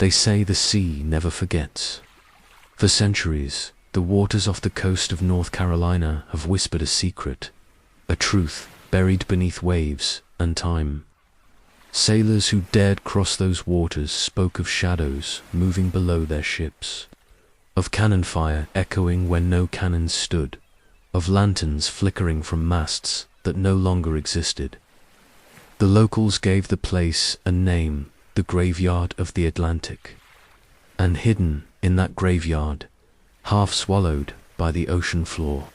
They say the sea never forgets. For centuries, the waters off the coast of North Carolina have whispered a secret, a truth buried beneath waves and time. Sailors who dared cross those waters spoke of shadows moving below their ships, of cannon fire echoing when no cannons stood, of lanterns flickering from masts that no longer existed. The locals gave the place a name, the Graveyard of the Atlantic. And hidden in that graveyard, half swallowed by the ocean floor,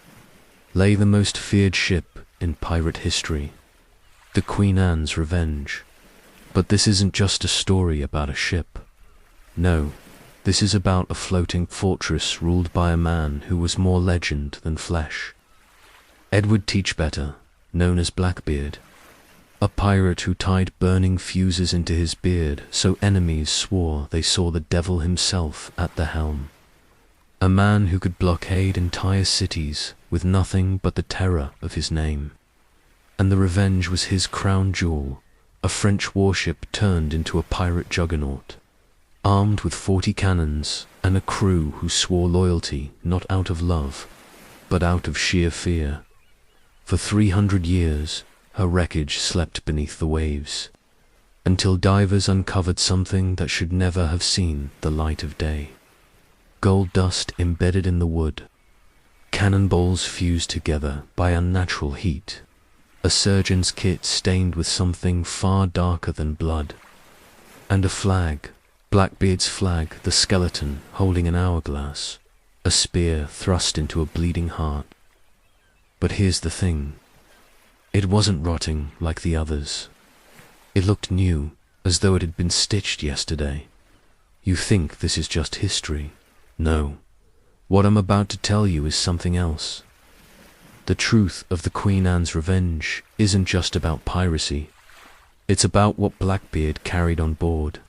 lay the most feared ship in pirate history, the Queen Anne's Revenge. But this isn't just a story about a ship. No, this is about a floating fortress ruled by a man who was more legend than flesh. Edward Teachbetter, known as Blackbeard, a pirate who tied burning fuses into his beard so enemies swore they saw the devil himself at the helm. A man who could blockade entire cities with nothing but the terror of his name. And the Revenge was his crown jewel, a French warship turned into a pirate juggernaut, armed with 40 cannons and a crew who swore loyalty not out of love, but out of sheer fear. For 300 years, her wreckage slept beneath the waves, until divers uncovered something that should never have seen the light of day. Gold dust embedded in the wood, cannonballs fused together by unnatural heat, a surgeon's kit stained with something far darker than blood, and a flag, Blackbeard's flag, the skeleton holding an hourglass, a spear thrust into a bleeding heart. But here's the thing. It wasn't rotting like the others. It looked new, as though it had been stitched yesterday. You think this is just history. No. What I'm about to tell you is something else. The truth of the Queen Anne's Revenge isn't just about piracy. It's about what Blackbeard carried on board,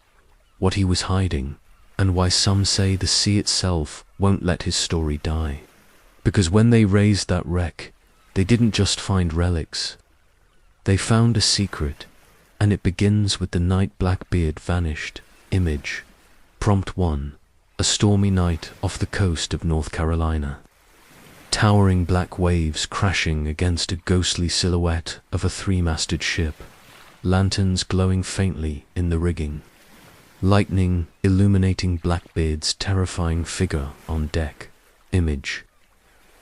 what he was hiding, and why some say the sea itself won't let his story die. Because when they raised that wreck, they didn't just find relics. They found a secret, and it begins with the night Blackbeard vanished. Image. Prompt 1. A stormy night off the coast of North Carolina. Towering black waves crashing against a ghostly silhouette of a 3-masted ship. Lanterns glowing faintly in the rigging. Lightning illuminating Blackbeard's terrifying figure on deck. Image.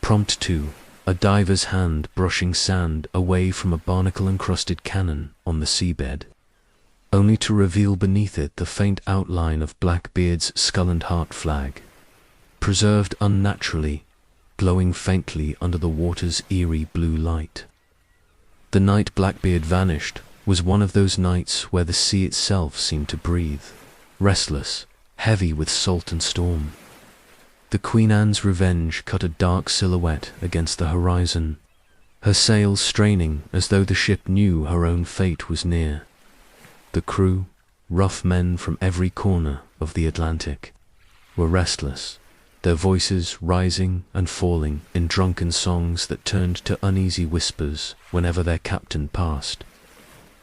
Prompt 2. A diver's hand brushing sand away from a barnacle-encrusted cannon on the seabed, only to reveal beneath it the faint outline of Blackbeard's skull and heart flag, preserved unnaturally, glowing faintly under the water's eerie blue light. The night Blackbeard vanished was one of those nights where the sea itself seemed to breathe, restless, heavy with salt and storm. The Queen Anne's Revenge cut a dark silhouette against the horizon, her sails straining as though the ship knew her own fate was near. The crew, rough men from every corner of the Atlantic, were restless, their voices rising and falling in drunken songs that turned to uneasy whispers whenever their captain passed.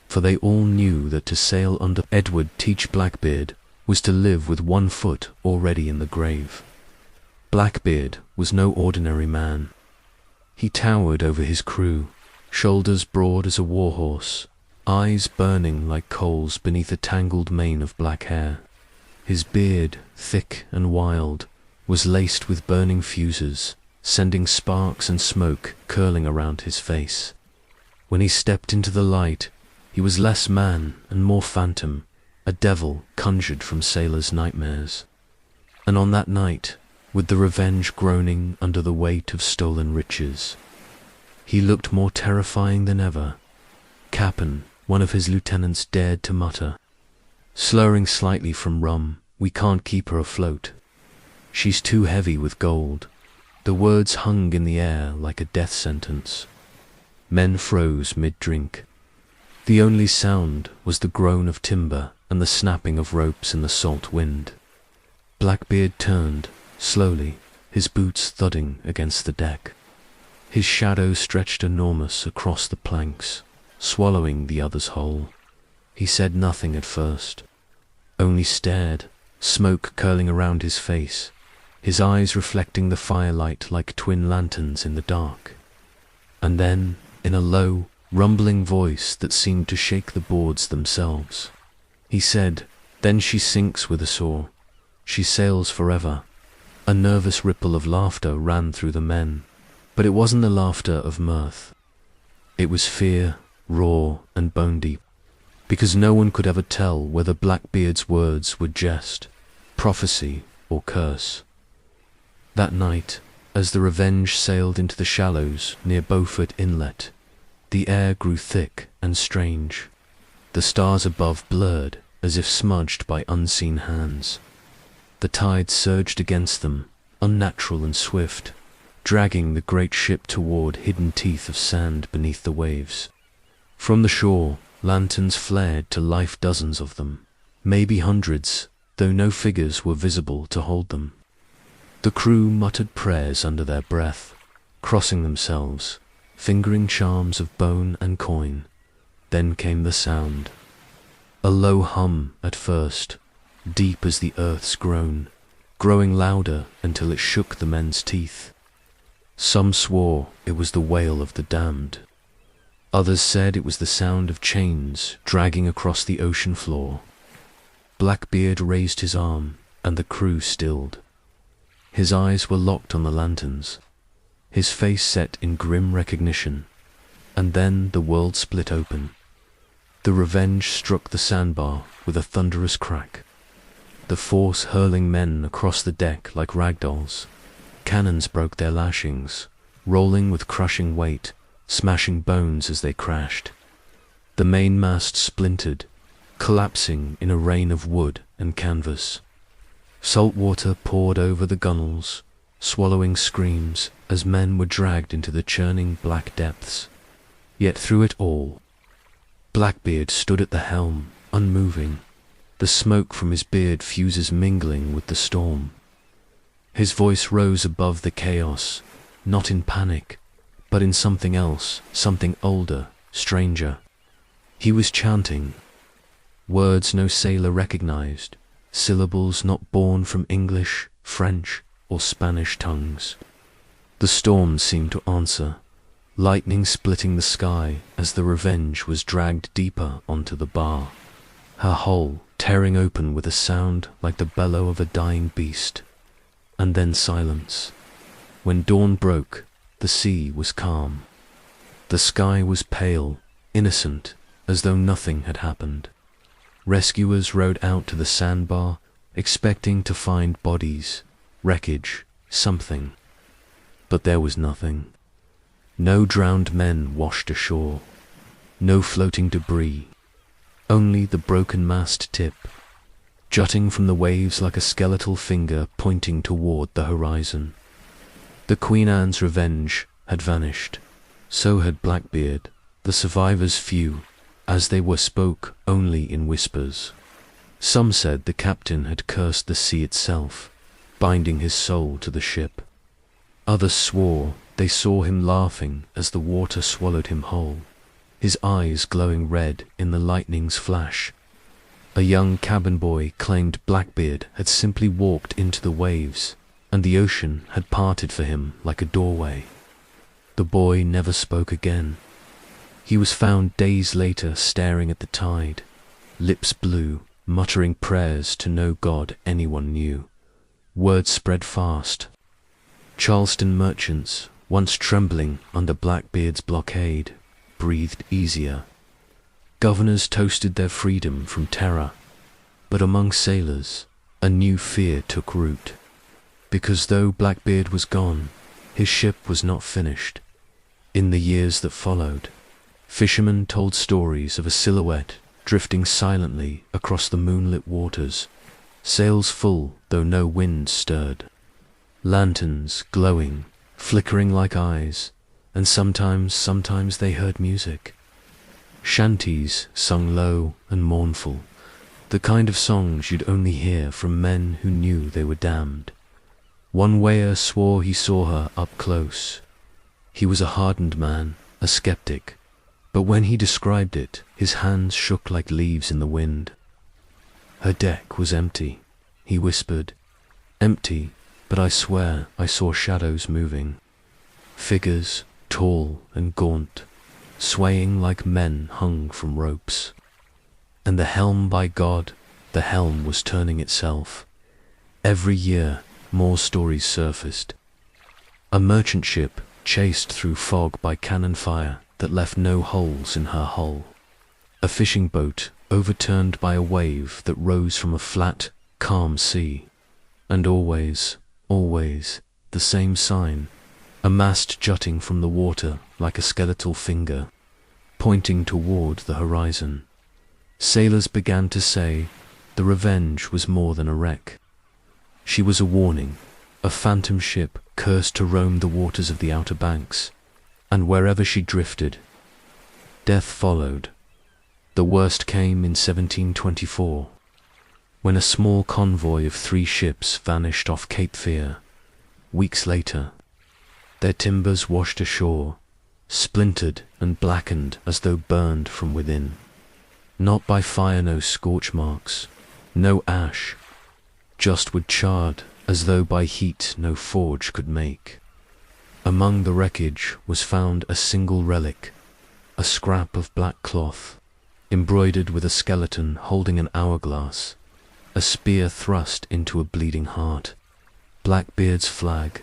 For they all knew that to sail under Edward Teach Blackbeard was to live with one foot already in the grave. Blackbeard was no ordinary man. He towered over his crew, shoulders broad as a warhorse, eyes burning like coals beneath a tangled mane of black hair. His beard, thick and wild, was laced with burning fuses, sending sparks and smoke curling around his face. When he stepped into the light, he was less man and more phantom, a devil conjured from sailors' nightmares. And on that night, with the Revenge groaning under the weight of stolen riches, he looked more terrifying than ever. Cap'n, one of his lieutenants, dared to mutter, slurring slightly from rum, "We can't keep her afloat. She's too heavy with gold." The words hung in the air like a death sentence. Men froze mid-drink. The only sound was the groan of timber and the snapping of ropes in the salt wind. Blackbeard turned, slowly, his boots thudding against the deck. His shadow stretched enormous across the planks, swallowing the other's whole. He said nothing at first, only stared smoke curling around his face, his eyes reflecting the firelight like twin lanterns in the dark. And then, in a low, rumbling voice that seemed to shake the boards themselves, he said, "Then she sinks with us all. She sails forever." A nervous ripple of laughter ran through the men, but it wasn't the laughter of mirth. It was fear, raw and bone deep, because no one could ever tell whether Blackbeard's words were jest, prophecy, or curse. That night, as the Revenge sailed into the shallows near Beaufort Inlet, the air grew thick and strange. The stars above blurred as if smudged by unseen hands. The tide surged against them, unnatural and swift, dragging the great ship toward hidden teeth of sand beneath the waves. From the shore, lanterns flared to life, dozens of them, maybe hundreds, though no figures were visible to hold them. The crew muttered prayers under their breath, crossing themselves, fingering charms of bone and coin. Then came the sound. A low hum at first, deep as the earth's groan, growing louder until it shook the men's teeth. Some swore it was the wail of the damned. Others said it was the sound of chains dragging across the ocean floor. Blackbeard raised his arm, and the crew stilled. His eyes were locked on the lanterns, his face set in grim recognition, and then the world split open. The Revenge struck the sandbar with a thunderous crack, the force hurling men across the deck like ragdolls. Cannons broke their lashings, rolling with crushing weight, smashing bones as they crashed. The mainmast splintered, collapsing in a rain of wood and canvas. Salt water poured over the gunwales, swallowing screams as men were dragged into the churning black depths. Yet through it all, Blackbeard stood at the helm, unmoving, the smoke from his beard fuses mingling with the storm. His voice rose above the chaos, not in panic, but in something else, something older, stranger. He was chanting, words no sailor recognized, syllables not born from English, French, or Spanish tongues. The storm seemed to answer, lightning splitting the sky as the Revenge was dragged deeper onto the bar, her hull tearing open with a sound like the bellow of a dying beast. And then silence. When dawn broke, the sea was calm. The sky was pale, innocent, as though nothing had happened. Rescuers rowed out to the sandbar, expecting to find bodies, wreckage, something. But there was nothing. No drowned men washed ashore. No floating debris. Only the broken mast tip, jutting from the waves like a skeletal finger pointing toward the horizon. The Queen Anne's Revenge had vanished. So had Blackbeard, the survivors few, as they were spoke only in whispers. Some said the captain had cursed the sea itself, binding his soul to the ship. Others swore they saw him laughing as the water swallowed him whole, his eyes glowing red in the lightning's flash. A young cabin boy claimed Blackbeard had simply walked into the waves, and the ocean had parted for him like a doorway. The boy never spoke again. He was found days later staring at the tide, lips blue, muttering prayers to no god anyone knew. Word spread fast. Charleston merchants, once trembling under Blackbeard's blockade, breathed easier. Governors toasted their freedom from terror, but among sailors, a new fear took root. Because though Blackbeard was gone, his ship was not finished. In the years that followed, fishermen told stories of a silhouette drifting silently across the moonlit waters, sails full though no wind stirred, lanterns glowing, flickering like eyes, and sometimes they heard music. Shanties sung low and mournful, the kind of songs you'd only hear from men who knew they were damned. One weir swore he saw her up close. He was a hardened man, a skeptic, but when he described it, his hands shook like leaves in the wind. Her deck was empty. he whispered. Empty, but I swear I saw shadows moving. Figures, tall and gaunt, swaying like men hung from ropes. And the helm, by God, the helm was turning itself. Every year, more stories surfaced. A merchant ship chased through fog by cannon fire that left no holes in her hull. A fishing boat overturned by a wave that rose from a flat, calm sea. And always, always, the same sign, a mast jutting from the water like a skeletal finger, pointing toward the horizon. Sailors began to say the Revenge was more than a wreck. She was a warning, a phantom ship cursed to roam the waters of the Outer Banks, and wherever she drifted, death followed. The worst came in 1724, when a small convoy of 3 ships vanished off Cape Fear. Weeks later, their timbers washed ashore, splintered and blackened as though burned from within. Not by fire, no scorch marks, no ash, just wood charred as though by heat no forge could make. Among the wreckage was found a single relic, a scrap of black cloth, embroidered with a skeleton holding an hourglass, a spear thrust into a bleeding heart, Blackbeard's flag.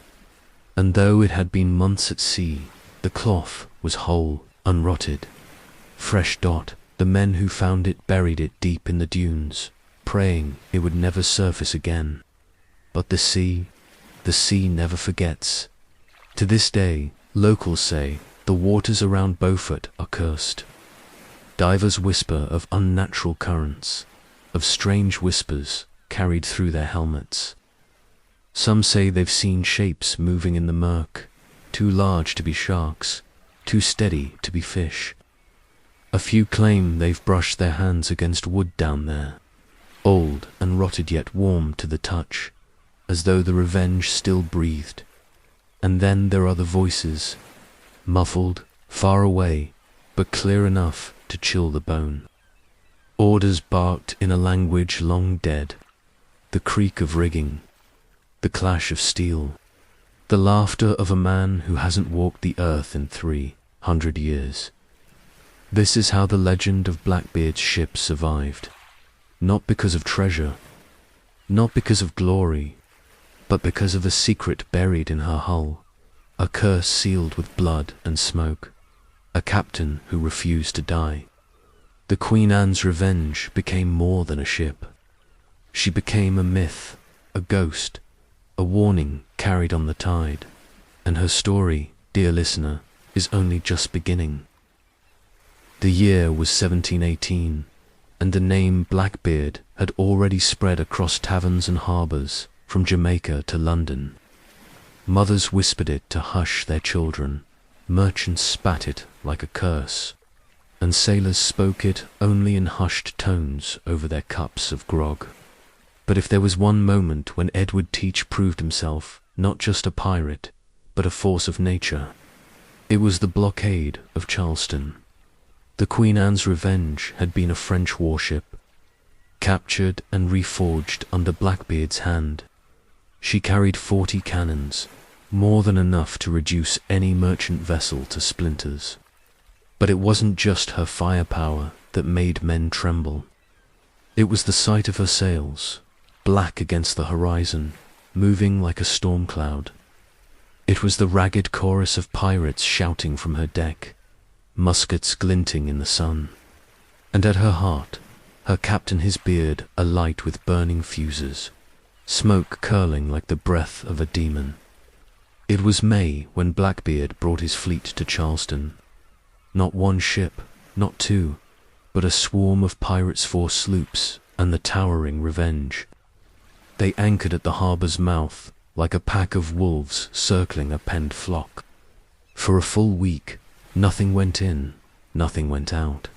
And though it had been months at sea, the cloth was whole, unrotted. Fresh Dot, the men who found it buried it deep in the dunes, praying it would never surface again. But the sea never forgets. To this day, locals say the waters around Beaufort are cursed. Divers whisper of unnatural currents, of strange whispers carried through their helmets. Some say they've seen shapes moving in the murk, too large to be sharks, too steady to be fish. A few claim they've brushed their hands against wood down there, old and rotted yet warm to the touch, as though the Revenge still breathed. And then there are the voices, muffled, far away, but clear enough to chill the bone. Orders barked in a language long dead, the creak of rigging, the clash of steel, the laughter of a man who hasn't walked the earth in 300 years. This is how the legend of Blackbeard's ship survived. Not because of treasure, not because of glory, but because of a secret buried in her hull, a curse sealed with blood and smoke, a captain who refused to die. The Queen Anne's Revenge became more than a ship. She became a myth, a ghost, a warning carried on the tide. And her story, dear listener, is only just beginning. The year was 1718, and the name Blackbeard had already spread across taverns and harbours, from Jamaica to London. Mothers whispered it to hush their children, merchants spat it like a curse, and sailors spoke it only in hushed tones over their cups of grog. But if there was one moment when Edward Teach proved himself not just a pirate, but a force of nature, it was the blockade of Charleston. The Queen Anne's Revenge had been a French warship, captured and reforged under Blackbeard's hand. She carried 40 cannons, more than enough to reduce any merchant vessel to splinters. But it wasn't just her firepower that made men tremble. It was the sight of her sails, black against the horizon, moving like a storm cloud. It was the ragged chorus of pirates shouting from her deck, muskets glinting in the sun. And at her heart, her captain, his beard alight with burning fuses, smoke curling like the breath of a demon. It was May when Blackbeard brought his fleet to Charleston. Not one ship, not two, but a swarm of pirates' 4 sloops and the towering Revenge. They anchored at the harbour's mouth like a pack of wolves circling a penned flock. For a full week, nothing went in, nothing went out.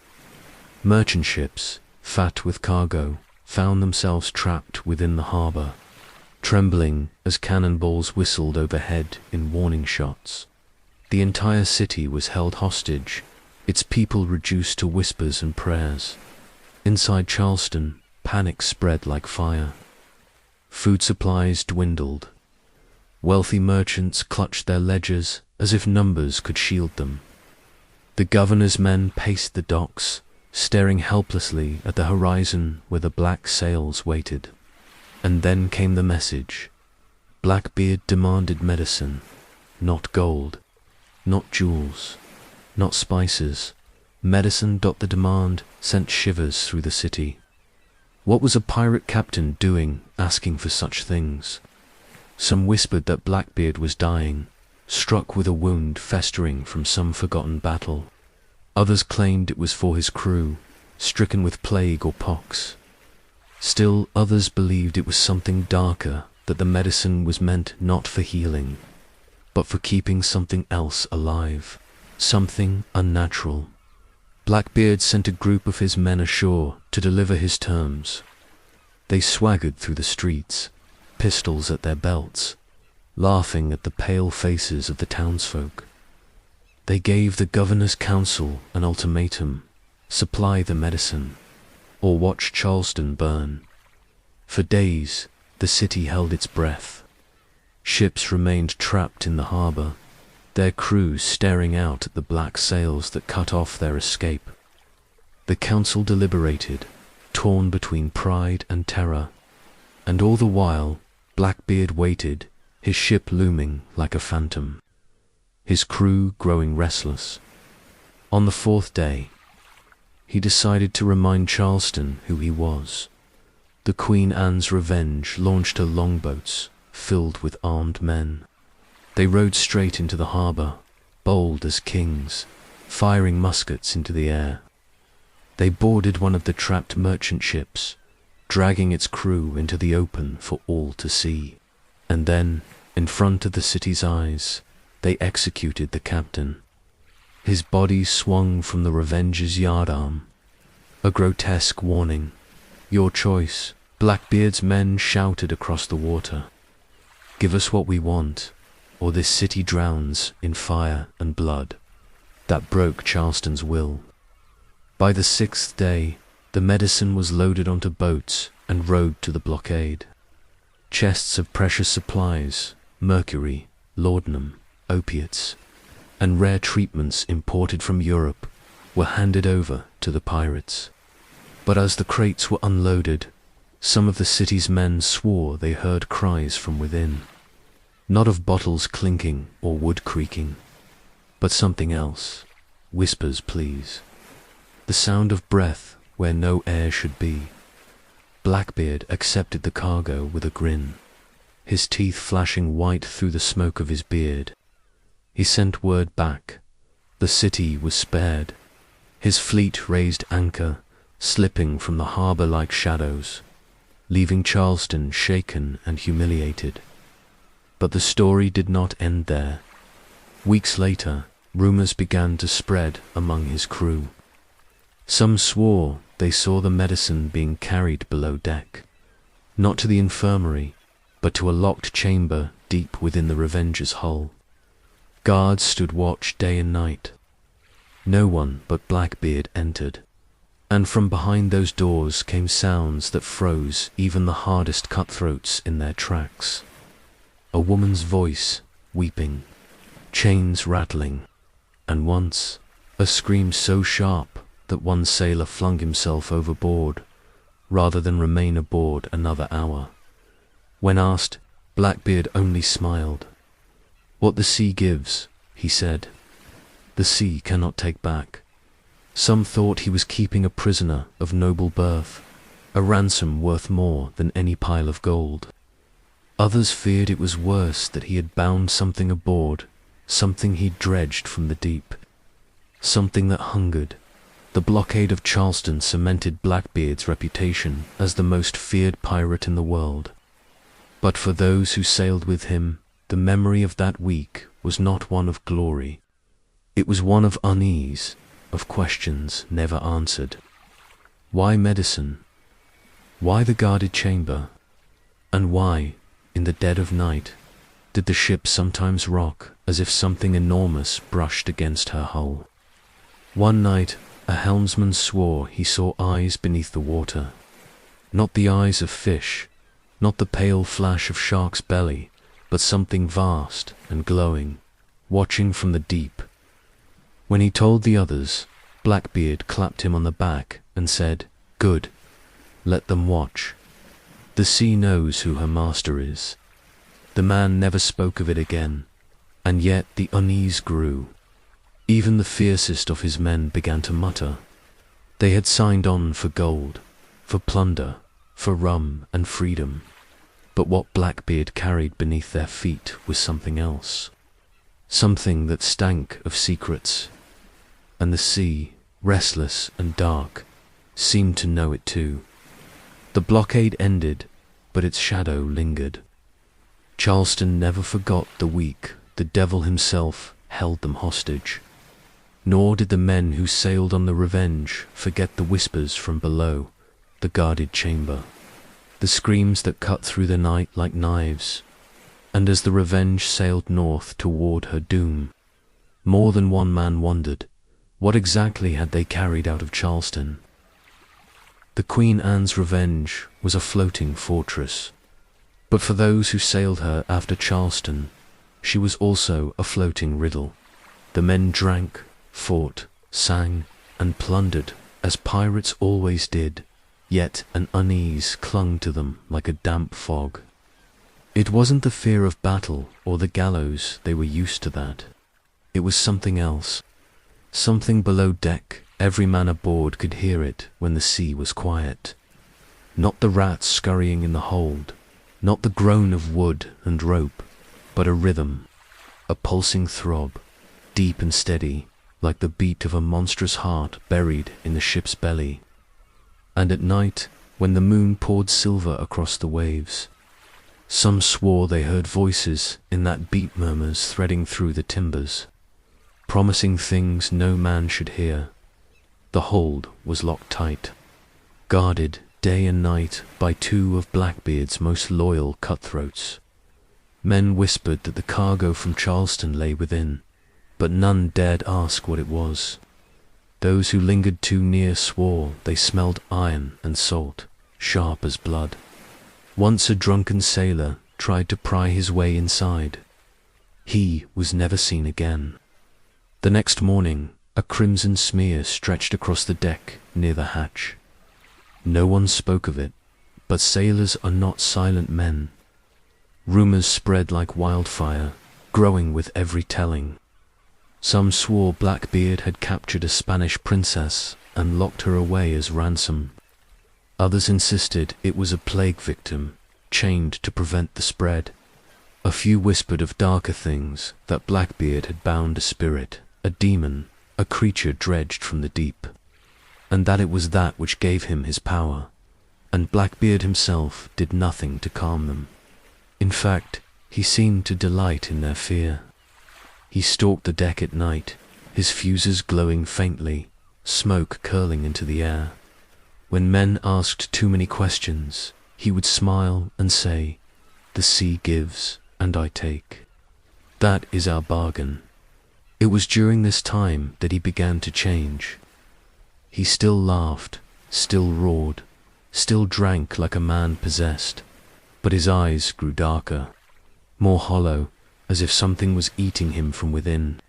Merchant ships, fat with cargo, found themselves trapped within the harbour, trembling as cannonballs whistled overhead in warning shots. The entire city was held hostage, its people reduced to whispers and prayers. Inside Charleston, panic spread like fire. Food supplies dwindled. Wealthy merchants clutched their ledgers as if numbers could shield them. The governor's men paced the docks, staring helplessly at the horizon where the black sails waited. And then came the message. Blackbeard demanded medicine, not gold, not jewels, not spices. Medicine. The demand sent shivers through the city. What was a pirate captain doing asking for such things? Some whispered that Blackbeard was dying, struck with a wound festering from some forgotten battle. Others claimed it was for his crew, stricken with plague or pox. Still others believed it was something darker, that the medicine was meant not for healing, but for keeping something else alive, something unnatural. Blackbeard sent a group of his men ashore to deliver his terms. They swaggered through the streets, pistols at their belts, laughing at the pale faces of the townsfolk. They gave the governor's council an ultimatum: supply the medicine, or watch Charleston burn. For days, the city held its breath. Ships remained trapped in the harbor, their crews staring out at the black sails that cut off their escape. The council deliberated, torn between pride and terror, and all the while Blackbeard waited, his ship looming like a phantom, his crew growing restless. On the fourth day, he decided to remind Charleston who he was. The Queen Anne's Revenge launched her longboats, filled with armed men. They rode straight into the harbor, bold as kings, firing muskets into the air. They boarded one of the trapped merchant ships, dragging its crew into the open for all to see. And then, in front of the city's eyes, they executed the captain. His body swung from the Revenge's yardarm, a grotesque warning. Your choice. Blackbeard's men shouted across the water. Give us what we want, or this city drowns in fire and blood. That broke Charleston's will. By the sixth day, the medicine was loaded onto boats and rowed to the blockade. Chests of precious supplies, mercury, laudanum, opiates, and rare treatments imported from Europe were handed over to the pirates. But as the crates were unloaded, some of the city's men swore they heard cries from within, not of bottles clinking or wood creaking, but something else. Whispers, please. The sound of breath where no air should be. Blackbeard accepted the cargo with a grin, his teeth flashing white through the smoke of his beard. He sent word back. The city was spared. His fleet raised anchor, slipping from the harbor like shadows, leaving Charleston shaken and humiliated. But the story did not end there. Weeks later, rumors began to spread among his crew. Some swore they saw the medicine being carried below deck, not to the infirmary, but to a locked chamber deep within the Revenge's hull. Guards stood watch day and night. No one but Blackbeard entered, and from behind those doors came sounds that froze even the hardest cutthroats in their tracks. A woman's voice, weeping, chains rattling, and once a scream so sharp that one sailor flung himself overboard, rather than remain aboard another hour. When asked, Blackbeard only smiled. What the sea gives, he said, the sea cannot take back. Some thought he was keeping a prisoner of noble birth, a ransom worth more than any pile of gold. Others feared it was worse, that he had bound something aboard, something he dredged from the deep, something that hungered. The blockade of Charleston cemented Blackbeard's reputation as the most feared pirate in the world. But for those who sailed with him, the memory of that week was not one of glory. It was one of unease, of questions never answered. Why medicine? Why the guarded chamber? And why, in the dead of night, did the ship sometimes rock as if something enormous brushed against her hull? One night, a helmsman swore he saw eyes beneath the water, not the eyes of fish, Not the pale flash of shark's belly, but something vast and glowing, watching from the deep. When he told the others, Blackbeard clapped him on the back and said, "Good, let them watch. The sea knows who her master is." The man never spoke of it again, and yet the unease grew. Even the fiercest of his men began to mutter. They had signed on for gold, for plunder, for rum and freedom. But what Blackbeard carried beneath their feet was something else. Something that stank of secrets. And the sea, restless and dark, seemed to know it too. The blockade ended, but its shadow lingered. Charleston never forgot the week the devil himself held them hostage. Nor did the men who sailed on the Revenge forget the whispers from below, the guarded chamber, the screams that cut through the night like knives. And as the Revenge sailed north toward her doom, more than one man wondered, what exactly had they carried out of Charleston? The Queen Anne's Revenge was a floating fortress, but for those who sailed her after Charleston, she was also a floating riddle. The men drank, fought, sang, and plundered as pirates always did, yet an unease clung to them like a damp fog. It wasn't the fear of battle or the gallows, they were used to that. It was something else. Something below deck, every man aboard could hear it when the sea was quiet. Not the rats scurrying in the hold, not the groan of wood and rope, but a rhythm, a pulsing throb, deep and steady, like the beat of a monstrous heart buried in the ship's belly. And at night, when the moon poured silver across the waves, some swore they heard voices in that beat murmurs threading through the timbers, promising things no man should hear. The hold was locked tight, guarded day and night by two of Blackbeard's most loyal cutthroats. Men whispered that the cargo from Charleston lay within, but none dared ask what it was. Those who lingered too near swore they smelled iron and salt, sharp as blood. Once a drunken sailor tried to pry his way inside. He was never seen again. The next morning, a crimson smear stretched across the deck near the hatch. No one spoke of it, but sailors are not silent men. Rumors spread like wildfire, growing with every telling. Some swore Blackbeard had captured a Spanish princess and locked her away as ransom. Others insisted it was a plague victim, chained to prevent the spread. A few whispered of darker things, that Blackbeard had bound a spirit, a demon, a creature dredged from the deep, and that it was that which gave him his power, and Blackbeard himself did nothing to calm them. In fact, he seemed to delight in their fear. He stalked the deck at night, his fuses glowing faintly, smoke curling into the air. When men asked too many questions, he would smile and say, "The sea gives, and I take. That is our bargain." It was during this time that he began to change. He still laughed, still roared, still drank like a man possessed, but his eyes grew darker, more hollow, as if something was eating him from within.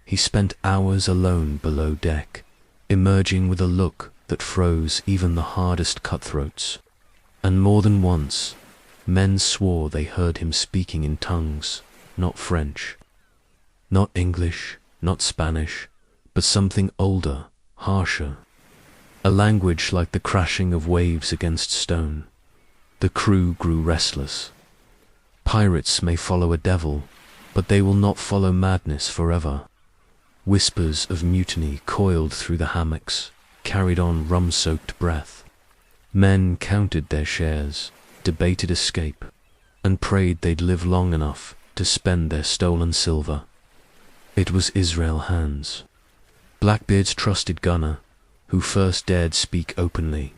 He spent hours alone below deck, emerging with a look that froze even the hardest cutthroats. And more than once, men swore they heard him speaking in tongues, not French, not English, not Spanish, but something older, harsher, a language like the crashing of waves against stone. The crew grew restless. Pirates may follow a devil, but they will not follow madness forever. Whispers of mutiny coiled through the hammocks, carried on rum-soaked breath. Men counted their shares, debated escape, and prayed they'd live long enough to spend their stolen silver. It was Israel Hands, Blackbeard's trusted gunner, who first dared speak openly.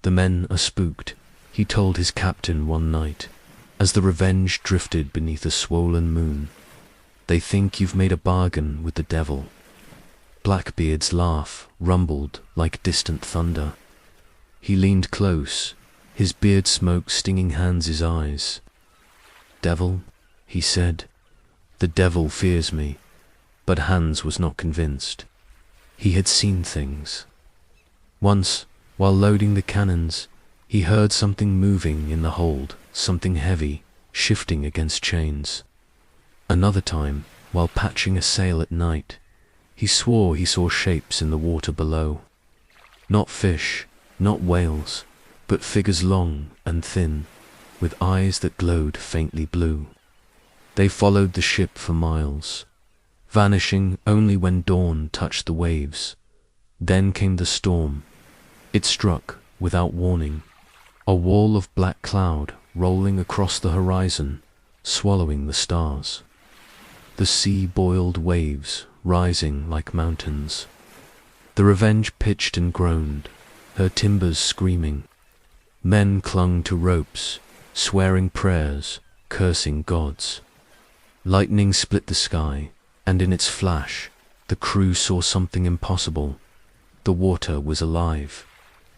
"The men are spooked," he told his captain one night, as the Revenge drifted beneath a swollen moon. "They think you've made a bargain with the devil." Blackbeard's laugh rumbled like distant thunder. He leaned close, his beard smoke stinging Hans's eyes. "Devil," he said, "the devil fears me." But Hans was not convinced. He had seen things. Once, while loading the cannons, he heard something moving in the hold, something heavy, shifting against chains. Another time, while patching a sail at night, he swore he saw shapes in the water below. Not fish, not whales, but figures long and thin, with eyes that glowed faintly blue. They followed the ship for miles, vanishing only when dawn touched the waves. Then came the storm. It struck without warning, a wall of black cloud rolling across the horizon, swallowing the stars. The sea boiled waves, rising like mountains. The Revenge pitched and groaned, her timbers screaming. Men clung to ropes, swearing prayers, cursing gods. Lightning split the sky, and in its flash, the crew saw something impossible. The water was alive.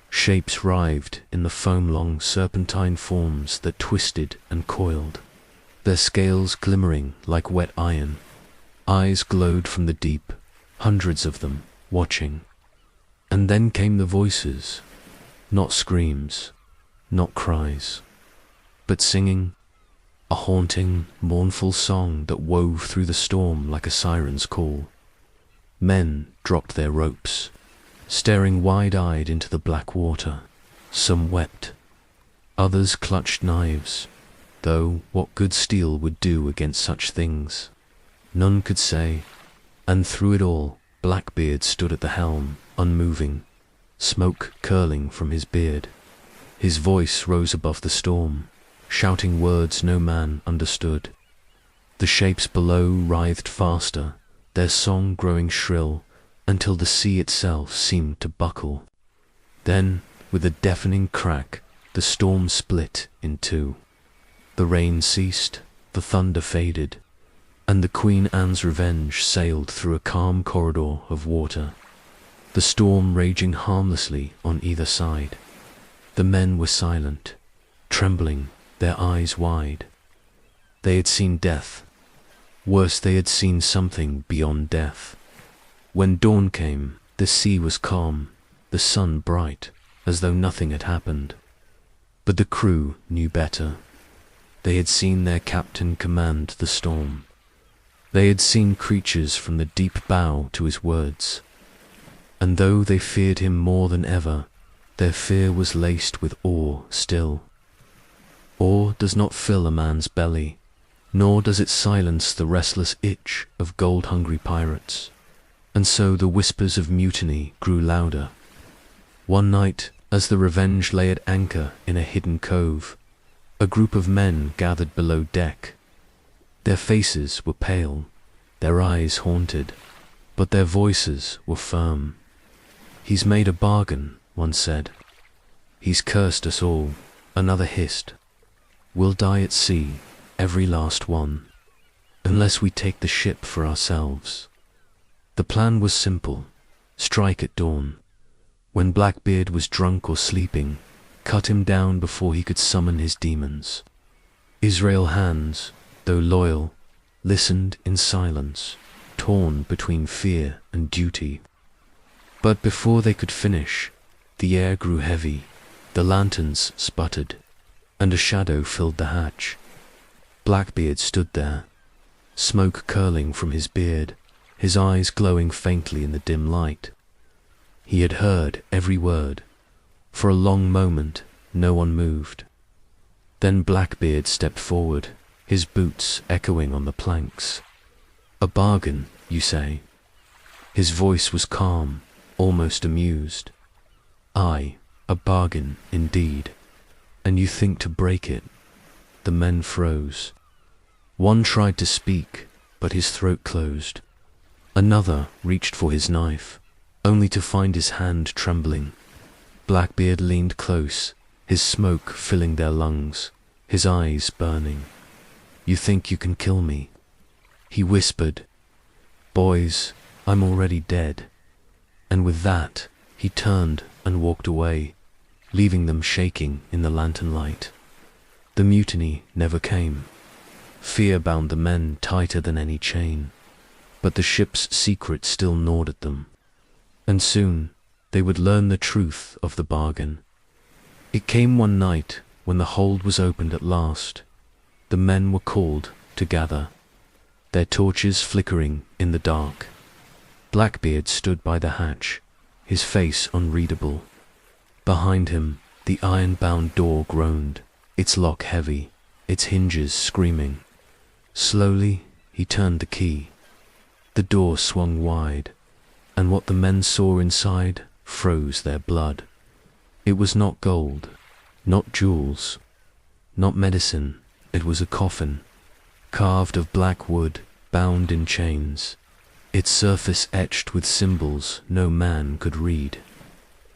Shapes writhed in the foam-long serpentine forms that twisted and coiled, their scales glimmering like wet iron. Eyes glowed from the deep, hundreds of them, watching. And then came the voices, not screams, not cries, but singing, a haunting, mournful song that wove through the storm like a siren's call. Men dropped their ropes, staring wide-eyed into the black water. Some wept. Others clutched knives, though what good steel would do against such things, none could say. And through it all, Blackbeard stood at the helm, unmoving, smoke curling from his beard. His voice rose above the storm, shouting words no man understood. The shapes below writhed faster, their song growing shrill, until the sea itself seemed to buckle. Then, with a deafening crack, the storm split in two. The rain ceased, the thunder faded, and the Queen Anne's Revenge sailed through a calm corridor of water, the storm raging harmlessly on either side. The men were silent, trembling, their eyes wide. They had seen death. Worse, they had seen something beyond death. When dawn came, the sea was calm, the sun bright, as though nothing had happened. But the crew knew better. They had seen their captain command the storm. They had seen creatures from the deep bow to his words. And though they feared him more than ever, their fear was laced with awe still. Awe does not fill a man's belly, nor does it silence the restless itch of gold-hungry pirates. And so the whispers of mutiny grew louder. One night, as the Revenge lay at anchor in a hidden cove, a group of men gathered below deck. Their faces were pale, their eyes haunted, but their voices were firm. "He's made a bargain," one said. "He's cursed us all," another hissed. "We'll die at sea, every last one, unless we take the ship for ourselves." The plan was simple: strike at dawn. When Blackbeard was drunk or sleeping, cut him down before he could summon his demons. Israel Hands, though loyal, listened in silence, torn between fear and duty. But before they could finish, the air grew heavy, the lanterns sputtered, and a shadow filled the hatch. Blackbeard stood there, smoke curling from his beard, his eyes glowing faintly in the dim light. He had heard every word. For a long moment, no one moved. Then Blackbeard stepped forward, his boots echoing on the planks. "A bargain, you say?" His voice was calm, almost amused. "Aye, a bargain, indeed. And you think to break it?" The men froze. One tried to speak, but his throat closed. Another reached for his knife, only to find his hand trembling. Blackbeard leaned close, his smoke filling their lungs, his eyes burning. "You think you can kill me?" He whispered. "Boys, I'm already dead." And with that, he turned and walked away, leaving them shaking in the lantern light. The mutiny never came. Fear bound the men tighter than any chain, but the ship's secret still gnawed at them. And soon they would learn the truth of the bargain. It came one night when the hold was opened at last. The men were called to gather, their torches flickering in the dark. Blackbeard stood by the hatch, his face unreadable. Behind him, the iron-bound door groaned, its lock heavy, its hinges screaming. Slowly, he turned the key. The door swung wide, and what the men saw inside froze their blood. It was not gold, not jewels, not medicine. It was a coffin, carved of black wood, bound in chains, its surface etched with symbols no man could read.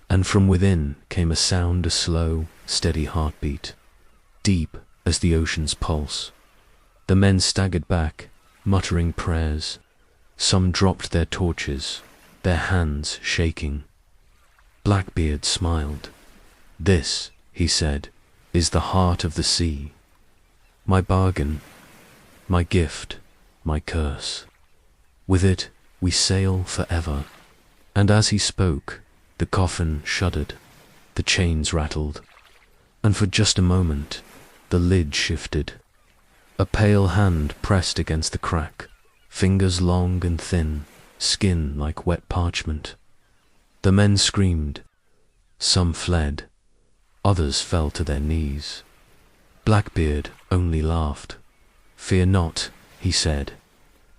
And from within came a sound, a slow, steady heartbeat, deep as the ocean's pulse. The men staggered back, muttering prayers. Some dropped their torches, their hands shaking. Blackbeard smiled. "This," he said, "is the heart of the sea. My bargain, my gift, my curse. With it we sail forever." And as he spoke, the coffin shuddered, the chains rattled, and for just a moment the lid shifted. A pale hand pressed against the crack, fingers long and thin, skin like wet parchment. The men screamed. Some fled, others fell to their knees. Blackbeard only laughed. "Fear not," he said.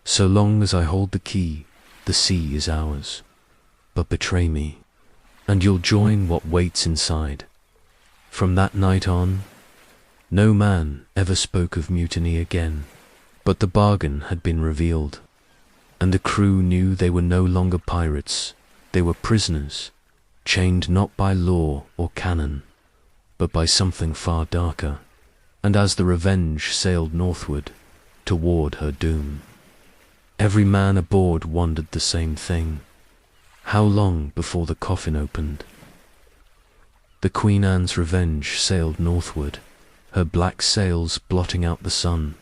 "So long as I hold the key, the sea is ours. But betray me, and you'll join what waits inside." From that night on, no man ever spoke of mutiny again. But the bargain had been revealed, and the crew knew they were no longer pirates. They were prisoners, chained not by law or canon, but by something far darker. And as the Revenge sailed northward, toward her doom, every man aboard wondered the same thing. How long before the coffin opened? The Queen Anne's Revenge sailed northward, her black sails blotting out the sun,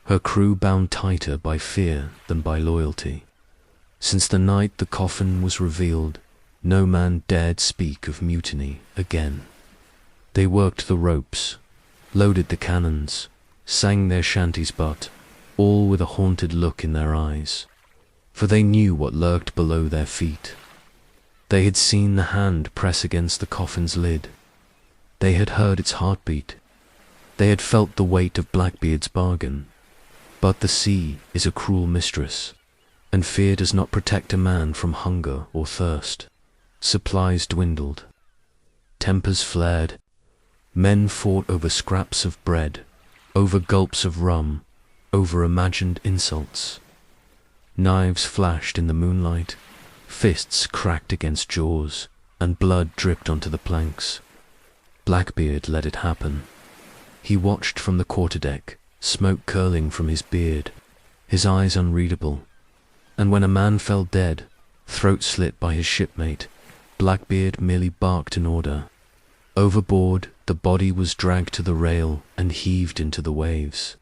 her crew bound tighter by fear than by loyalty. Since the night the coffin was revealed, no man dared speak of mutiny again. They worked the ropes, loaded the cannons, sang their shanties, but all with a haunted look in their eyes, for they knew what lurked below their feet. They had seen the hand press against the coffin's lid. They had heard its heartbeat. They had felt the weight of Blackbeard's bargain. But the sea is a cruel mistress, and fear does not protect a man from hunger or thirst. Supplies dwindled. Tempers flared. Men fought over scraps of bread, over gulps of rum, over imagined insults. Knives flashed in the moonlight, fists cracked against jaws, and blood dripped onto the planks. Blackbeard let it happen. He watched from the quarterdeck, smoke curling from his beard, his eyes unreadable. And when a man fell dead, throat slit by his shipmate, Blackbeard merely barked an order. Overboard, the body was dragged to the rail and heaved into the waves.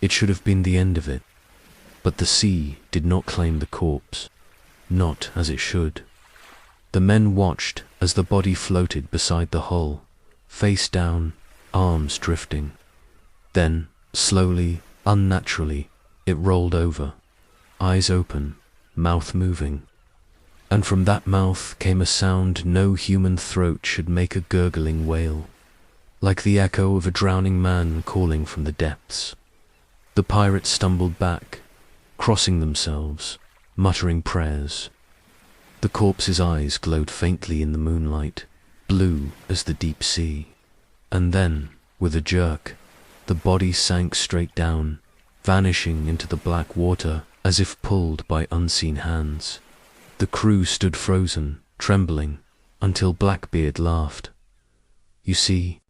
It should have been the end of it, but the sea did not claim the corpse, not as it should. The men watched as the body floated beside the hull, face down, arms drifting. Then, slowly, unnaturally, it rolled over, eyes open, mouth moving. And from that mouth came a sound no human throat should make, a gurgling wail, like the echo of a drowning man calling from the depths. The pirates stumbled back, crossing themselves, muttering prayers. The corpse's eyes glowed faintly in the moonlight, blue as the deep sea. And then, with a jerk, the body sank straight down, vanishing into the black water as if pulled by unseen hands. The crew stood frozen, trembling, until Blackbeard laughed. "You see,"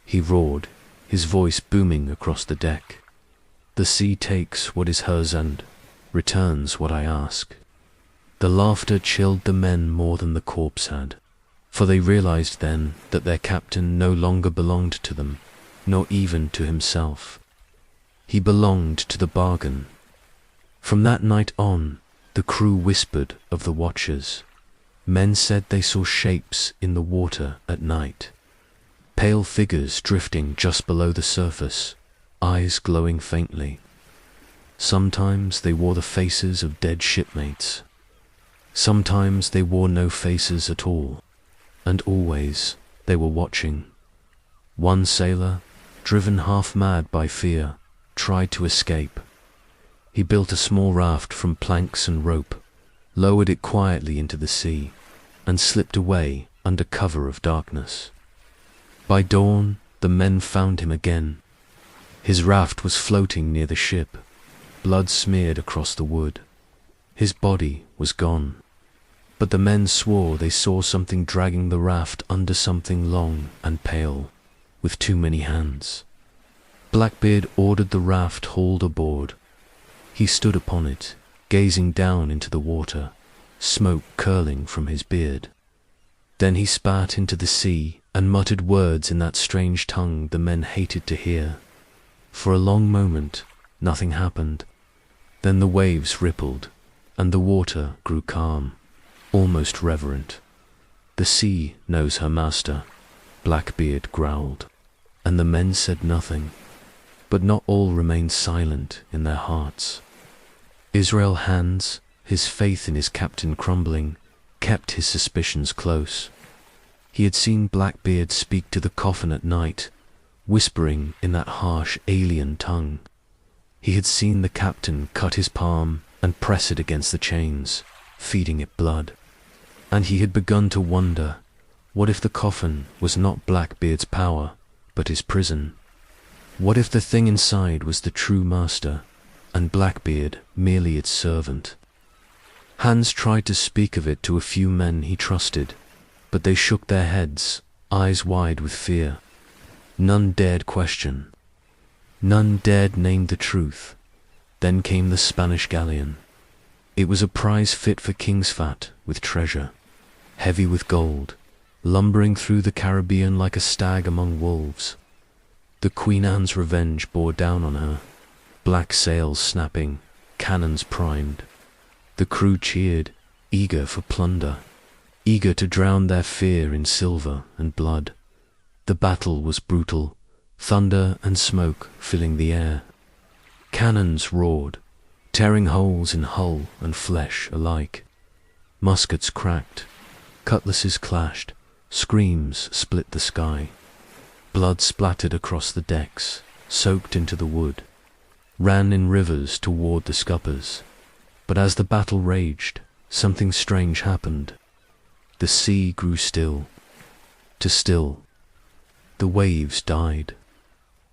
he roared, his voice booming across the deck, "the sea takes what is hers and returns what I ask." The laughter chilled the men more than the corpse had. For they realized then that their captain no longer belonged to them, nor even to himself. He belonged to the bargain. From that night on, the crew whispered of the watchers. Men said they saw shapes in the water at night, pale figures drifting just below the surface, eyes glowing faintly. Sometimes they wore the faces of dead shipmates. Sometimes they wore no faces at all, and always they were watching. One sailor, driven half mad by fear, tried to escape. He built a small raft from planks and rope, lowered it quietly into the sea, and slipped away under cover of darkness. By dawn, the men found him again. His raft was floating near the ship, blood smeared across the wood. His body was gone, but the men swore they saw something dragging the raft under something long and pale, with too many hands. Blackbeard ordered the raft hauled aboard. He stood upon it, gazing down into the water, smoke curling from his beard. Then he spat into the sea and muttered words in that strange tongue the men hated to hear. For a long moment, nothing happened. Then the waves rippled, and the water grew calm, almost reverent. "The sea knows her master," Blackbeard growled, and the men said nothing. But not all remained silent in their hearts. Israel Hands, his faith in his captain crumbling, kept his suspicions close. He had seen Blackbeard speak to the coffin at night, whispering in that harsh alien tongue. He had seen the captain cut his palm and press it against the chains, feeding it blood. And he had begun to wonder, what if the coffin was not Blackbeard's power, but his prison? What if the thing inside was the true master, and Blackbeard merely its servant? Hans tried to speak of it to a few men he trusted, but they shook their heads, eyes wide with fear. None dared question. None dared name the truth. Then came the Spanish galleon. It was a prize fit for king's fat with treasure, heavy with gold, lumbering through the Caribbean like a stag among wolves. The Queen Anne's Revenge bore down on her, black sails snapping, cannons primed. The crew cheered, eager for plunder, eager to drown their fear in silver and blood. The battle was brutal, thunder and smoke filling the air. Cannons roared, tearing holes in hull and flesh alike. Muskets cracked, cutlasses clashed, screams split the sky. Blood splattered across the decks, soaked into the wood, ran in rivers toward the scuppers. But as the battle raged, something strange happened. The sea grew still, to still. The waves died,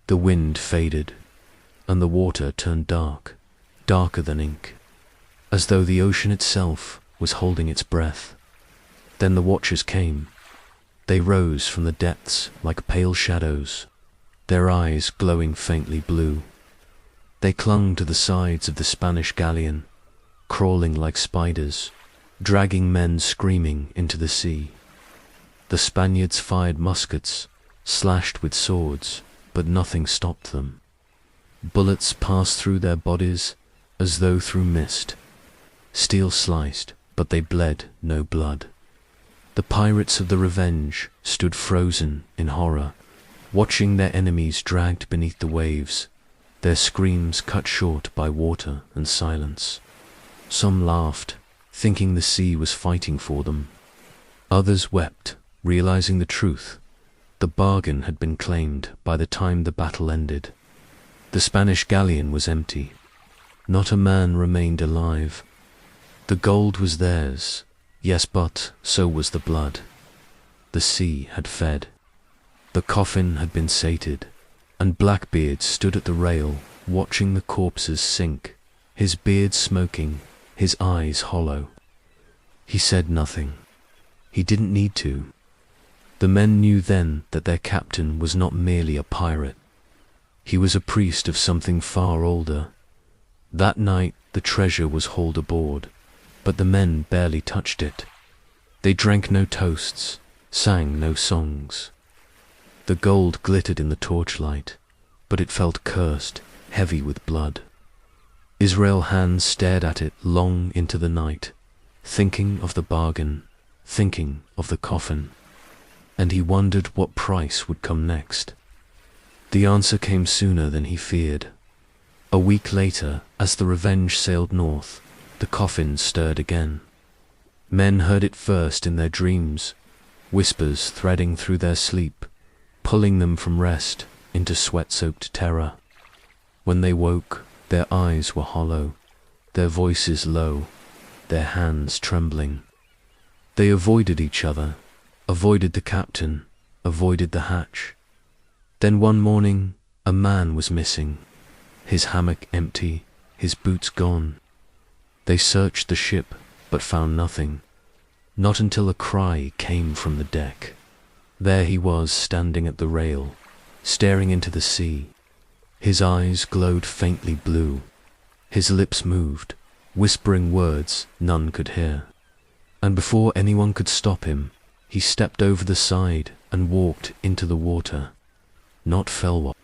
the wind faded, and the water turned dark, darker than ink, as though the ocean itself was holding its breath. Then the watchers came. They rose from the depths like pale shadows, their eyes glowing faintly blue. They clung to the sides of the Spanish galleon, crawling like spiders, dragging men screaming into the sea. The Spaniards fired muskets, slashed with swords, but nothing stopped them. Bullets passed through their bodies as though through mist. Steel sliced, but they bled no blood. The pirates of the Revenge stood frozen in horror, watching their enemies dragged beneath the waves, their screams cut short by water and silence. Some laughed, thinking the sea was fighting for them. Others wept, realizing the truth. The bargain had been claimed by the time the battle ended. The Spanish galleon was empty. Not a man remained alive. The gold was theirs. Yes, but so was the blood. The sea had fed. The coffin had been sated, and Blackbeard stood at the rail, watching the corpses sink, his beard smoking, his eyes hollow. He said nothing. He didn't need to. The men knew then that their captain was not merely a pirate. He was a priest of something far older. That night the treasure was hauled aboard, but the men barely touched it. They drank no toasts, sang no songs. The gold glittered in the torchlight, but it felt cursed, heavy with blood. Israel Hands stared at it long into the night, thinking of the bargain, thinking of the coffin, and he wondered what price would come next. The answer came sooner than he feared. A week later, as the Revenge sailed north, the coffin stirred again. Men heard it first in their dreams, whispers threading through their sleep, pulling them from rest into sweat-soaked terror. When they woke, their eyes were hollow, their voices low, their hands trembling. They avoided each other, avoided the captain, avoided the hatch. Then one morning, a man was missing, his hammock empty, his boots gone. They searched the ship, but found nothing, not until a cry came from the deck. There he was, standing at the rail, staring into the sea. His eyes glowed faintly blue. His lips moved, whispering words none could hear. And before anyone could stop him, he stepped over the side and walked into the water. Not fell.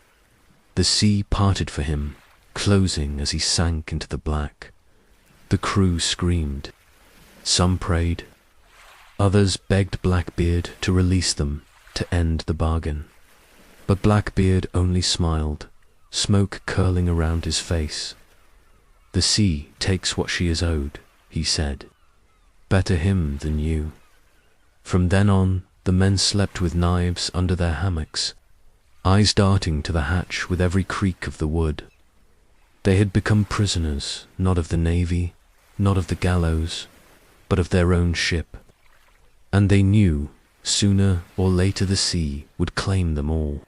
The sea parted for him, closing as he sank into the black. The crew screamed. Some prayed. Others begged Blackbeard to release them, to end the bargain. But Blackbeard only smiled, smoke curling around his face. The sea takes what she is owed, he said. Better him than you. From then on, the men slept with knives under their hammocks, eyes darting to the hatch with every creak of the wood. They had become prisoners, not of the navy, not of the gallows, but of their own ship. And they knew, sooner or later the sea would claim them all.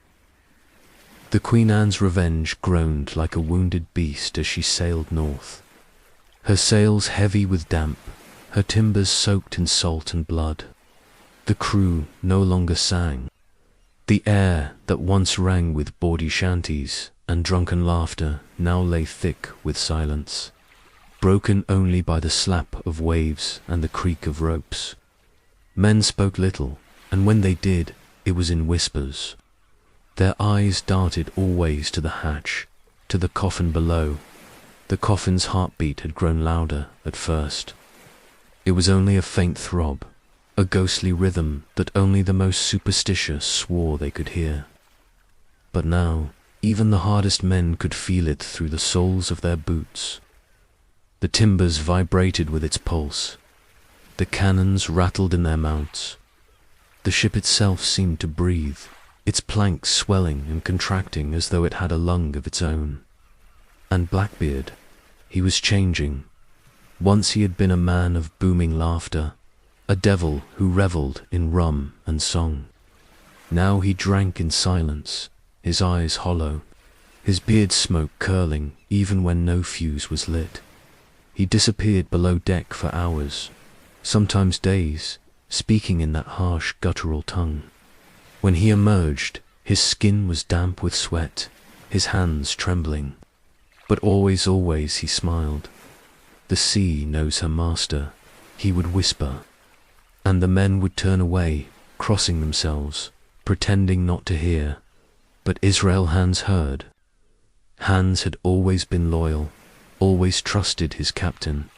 The Queen Anne's Revenge groaned like a wounded beast as she sailed north. Her sails heavy with damp, her timbers soaked in salt and blood. The crew no longer sang. The air that once rang with bawdy shanties and drunken laughter now lay thick with silence, broken only by the slap of waves and the creak of ropes. Men spoke little, and when they did, it was in whispers. Their eyes darted always to the hatch, to the coffin below. The coffin's heartbeat had grown louder at first. It was only a faint throb, a ghostly rhythm that only the most superstitious swore they could hear. But now, even the hardest men could feel it through the soles of their boots. The timbers vibrated with its pulse. The cannons rattled in their mounts. The ship itself seemed to breathe, its planks swelling and contracting as though it had a lung of its own. And Blackbeard, he was changing. Once he had been a man of booming laughter, a devil who revelled in rum and song. Now he drank in silence, his eyes hollow, his beard smoke curling even when no fuse was lit. He disappeared below deck for hours, sometimes days, speaking in that harsh guttural tongue. When he emerged, his skin was damp with sweat, his hands trembling. But always he smiled. The sea knows her master, he would whisper. And the men would turn away, crossing themselves, pretending not to hear. But Israel Hands heard. Hands had always been loyal, always trusted his captain,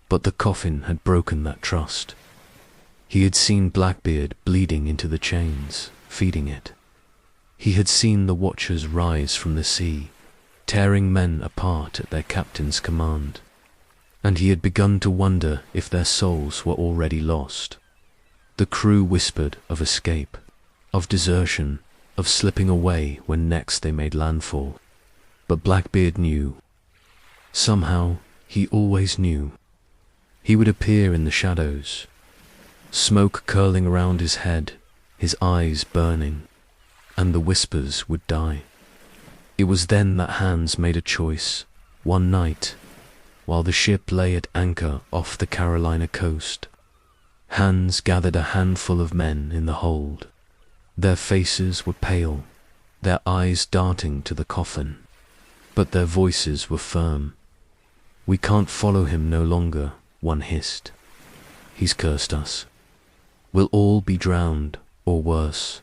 but the coffin had broken that trust. He had seen Blackbeard bleeding into the chains, feeding it. He had seen the watchers rise from the sea, tearing men apart at their captain's command. And he had begun to wonder if their souls were already lost. The crew whispered of escape, of desertion, of slipping away when next they made landfall. But Blackbeard knew. Somehow, he always knew. He would appear in the shadows, smoke curling around his head, his eyes burning, and the whispers would die. It was then that Hands made a choice, one night, while the ship lay at anchor off the Carolina coast. Hands gathered a handful of men in the hold. Their faces were pale, their eyes darting to the coffin, but their voices were firm. "We can't follow him no longer," one hissed. "He's cursed us. We'll all be drowned, or worse.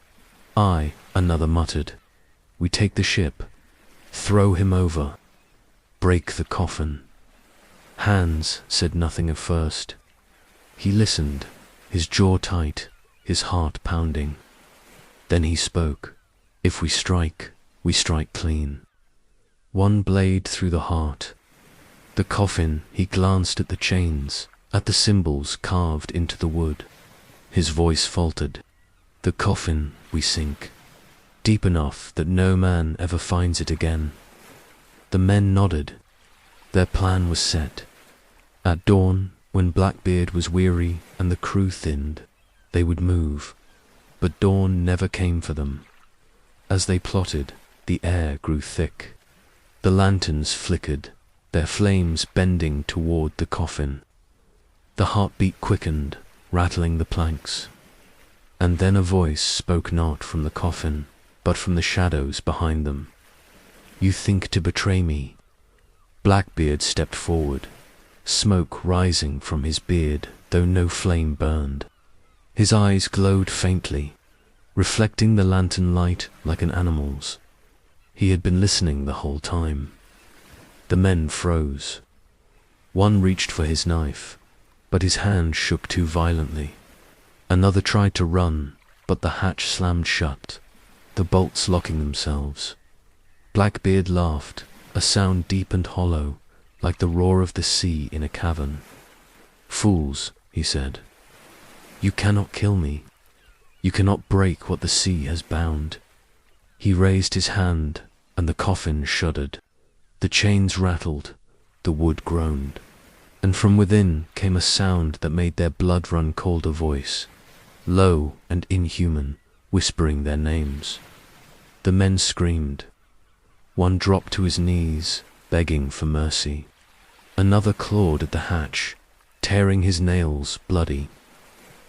"Aye," another muttered. "We take the ship, throw him over, break the coffin." Hans said nothing at first. He listened, his jaw tight, his heart pounding. Then he spoke. "If we strike clean. One blade through the heart." The coffin, he glanced at the chains, at the symbols carved into the wood. His voice faltered. "The coffin we sink, deep enough that no man ever finds it again." The men nodded. Their plan was set. At dawn, when Blackbeard was weary and the crew thinned, they would move. But dawn never came for them. As they plotted, the air grew thick. The lanterns flickered, their flames bending toward the coffin. The heartbeat quickened, rattling the planks. And then a voice spoke not from the coffin, but from the shadows behind them. "You think to betray me?" Blackbeard stepped forward, smoke rising from his beard, though no flame burned. His eyes glowed faintly, reflecting the lantern light like an animal's. He had been listening the whole time. The men froze. One reached for his knife, but his hand shook too violently. Another tried to run, but the hatch slammed shut, the bolts locking themselves. Blackbeard laughed, a sound deep and hollow, like the roar of the sea in a cavern. "Fools," he said. "You cannot kill me. You cannot break what the sea has bound." He raised his hand, and the coffin shuddered. The chains rattled, the wood groaned, and from within came a sound that made their blood run cold. A voice, low and inhuman, whispering their names. The men screamed. One dropped to his knees, begging for mercy. Another clawed at the hatch, tearing his nails bloody.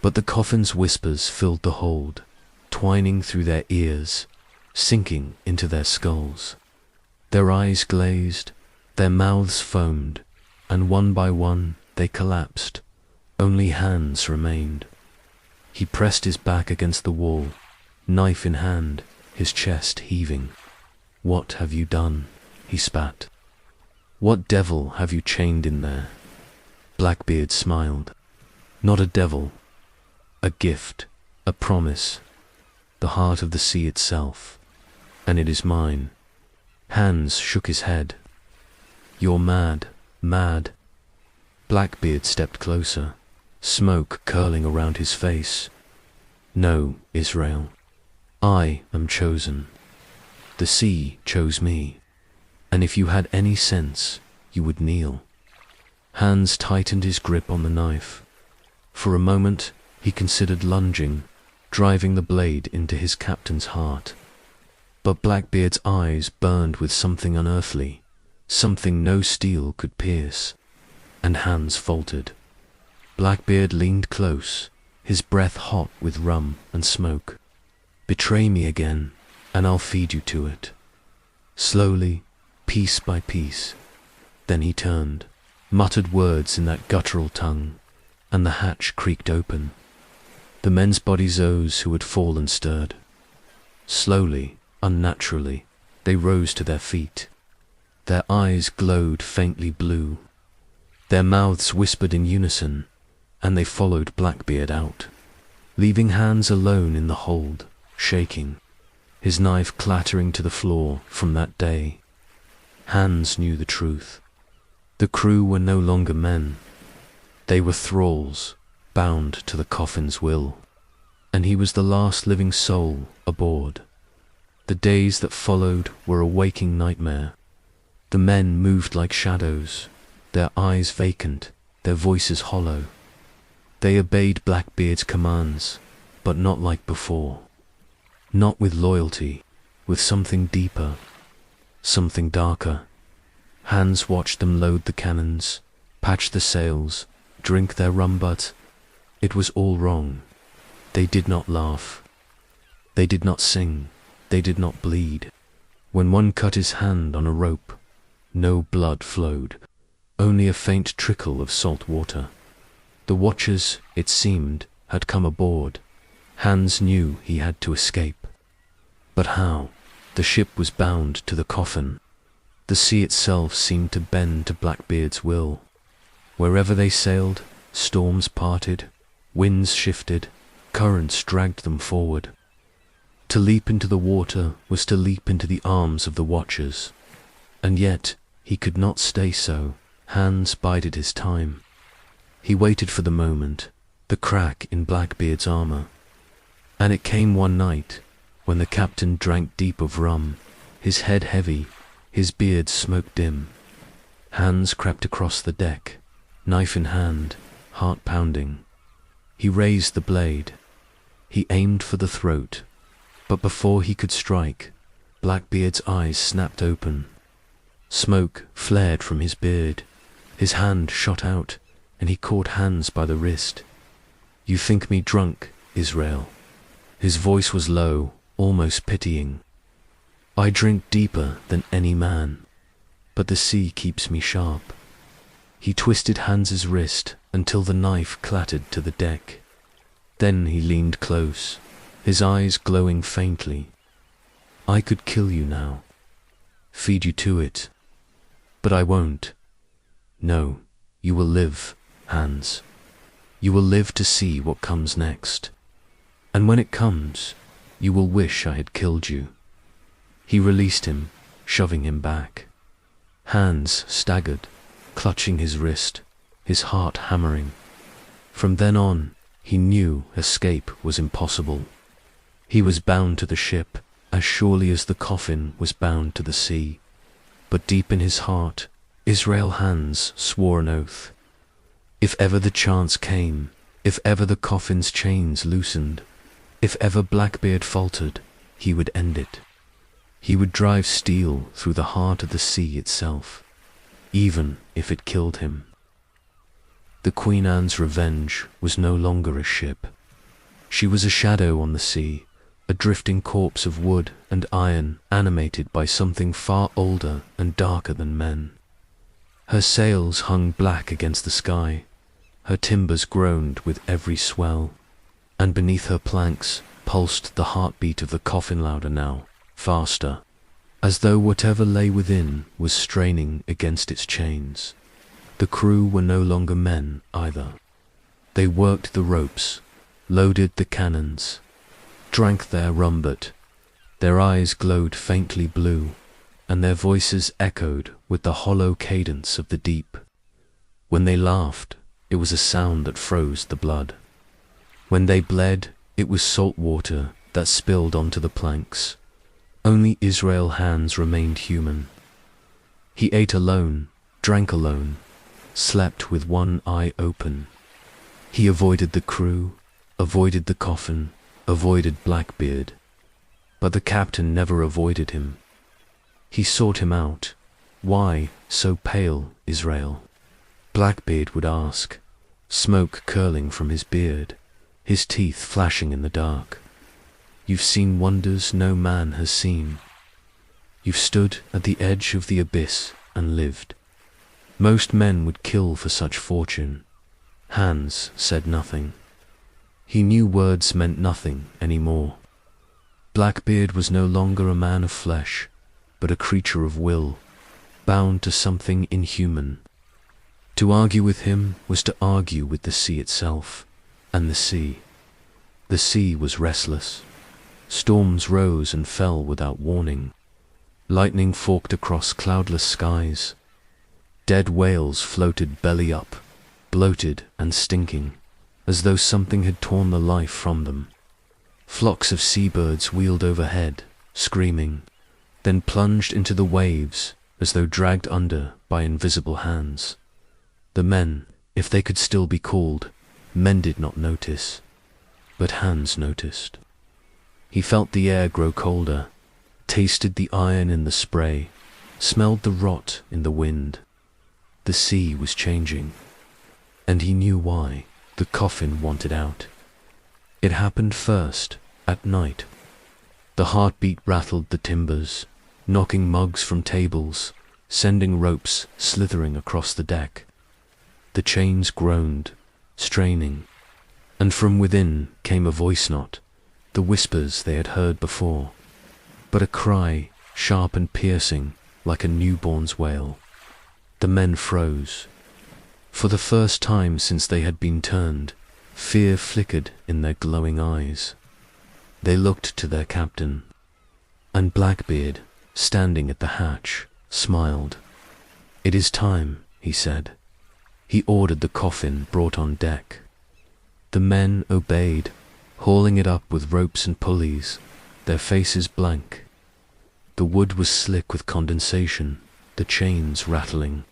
But the coffin's whispers filled the hold, twining through their ears, sinking into their skulls. Their eyes glazed, their mouths foamed, and one by one they collapsed. Only Hans remained. He pressed his back against the wall, knife in hand, his chest heaving. "What have you done?" he spat. "What devil have you chained in there?" Blackbeard smiled. "Not a devil. A gift, a promise, the heart of the sea itself, and it is mine." Hans shook his head. "You're mad, mad." Blackbeard stepped closer, smoke curling around his face. "No, Israel, I am chosen. The sea chose me, and if you had any sense, you would kneel." Hans tightened his grip on the knife. For a moment, he considered lunging, driving the blade into his captain's heart. But Blackbeard's eyes burned with something unearthly, something no steel could pierce, and Hans faltered. Blackbeard leaned close, his breath hot with rum and smoke. "Betray me again, and I'll feed you to it." Slowly, piece by piece. Then he turned, muttered words in that guttural tongue, and the hatch creaked open. The men's bodies, those who had fallen, stirred. Slowly, unnaturally, they rose to their feet. Their eyes glowed faintly blue. Their mouths whispered in unison, and they followed Blackbeard out, leaving Hans alone in the hold, shaking, his knife clattering to the floor. From that day, Hans knew the truth. The crew were no longer men. They were thralls, bound to the coffin's will, and he was the last living soul aboard. The days that followed were a waking nightmare. The men moved like shadows, their eyes vacant, their voices hollow. They obeyed Blackbeard's commands, but not like before. Not with loyalty, with something deeper, something darker. Hans watched them load the cannons, patch the sails, drink their rum, but it was all wrong. They did not laugh. They did not sing. They did not bleed. When one cut his hand on a rope, no blood flowed, only a faint trickle of salt water. The watchers, it seemed, had come aboard. Hans knew he had to escape. But how? The ship was bound to the coffin. The sea itself seemed to bend to Blackbeard's will. Wherever they sailed, storms parted, winds shifted, currents dragged them forward. To leap into the water was to leap into the arms of the watchers. And yet, he could not stay so. Hans bided his time. He waited for the moment, the crack in Blackbeard's armor. And it came one night, when the captain drank deep of rum, his head heavy, his beard smoke dim. Hans crept across the deck, knife in hand, heart pounding. He raised the blade. He aimed for the throat, but before he could strike, Blackbeard's eyes snapped open. Smoke flared from his beard. His hand shot out, and he caught Hans by the wrist. "You think me drunk, Israel?" His voice was low, almost pitying. "I drink deeper than any man, but the sea keeps me sharp." He twisted Hans's wrist until the knife clattered to the deck. Then he leaned close, his eyes glowing faintly. "I could kill you now, feed you to it, but I won't. No, you will live, Hans. You will live to see what comes next. And when it comes, you will wish I had killed you." He released him, shoving him back. Hans staggered, clutching his wrist, his heart hammering. From then on, he knew escape was impossible. He was bound to the ship, as surely as the coffin was bound to the sea. But deep in his heart, Israel Hans swore an oath. If ever the chance came, if ever the coffin's chains loosened, if ever Blackbeard faltered, he would end it. He would drive steel through the heart of the sea itself, even if it killed him. The Queen Anne's Revenge was no longer a ship. She was a shadow on the sea, a drifting corpse of wood and iron animated by something far older and darker than men. Her sails hung black against the sky, her timbers groaned with every swell, and beneath her planks pulsed the heartbeat of the coffin louder now, faster, as though whatever lay within was straining against its chains. The crew were no longer men either. They worked the ropes, loaded the cannons, drank their rumbut. Their eyes glowed faintly blue, and their voices echoed with the hollow cadence of the deep. When they laughed, it was a sound that froze the blood. When they bled, it was salt water that spilled onto the planks. Only Israel Hans remained human. He ate alone, drank alone, slept with one eye open. He avoided the crew, avoided the coffin, avoided Blackbeard. But the captain never avoided him. He sought him out. "Why so pale, Israel?" Blackbeard would ask, smoke curling from his beard, his teeth flashing in the dark. "You've seen wonders no man has seen. You've stood at the edge of the abyss and lived. Most men would kill for such fortune." Hans said nothing. He knew words meant nothing anymore. Blackbeard was no longer a man of flesh, but a creature of will, bound to something inhuman. To argue with him was to argue with the sea itself, and the sea. The sea was restless. Storms rose and fell without warning. Lightning forked across cloudless skies. Dead whales floated belly up, bloated and stinking, as though something had torn the life from them. Flocks of seabirds wheeled overhead, screaming, then plunged into the waves as though dragged under by invisible hands. The men, if they could still be called, men did not notice, but Hans noticed. He felt the air grow colder, tasted the iron in the spray, smelled the rot in the wind. The sea was changing, and he knew why. The coffin wanted out. It happened first, at night. The heartbeat rattled the timbers, knocking mugs from tables, sending ropes slithering across the deck. The chains groaned, straining, and from within came a voice knot, the whispers they had heard before, but a cry, sharp and piercing, like a newborn's wail. The men froze. For the first time since they had been turned, fear flickered in their glowing eyes. They looked to their captain, and Blackbeard, standing at the hatch, smiled. "It is time," he said. He ordered the coffin brought on deck. The men obeyed, hauling it up with ropes and pulleys, their faces blank. The wood was slick with condensation, the chains rattling,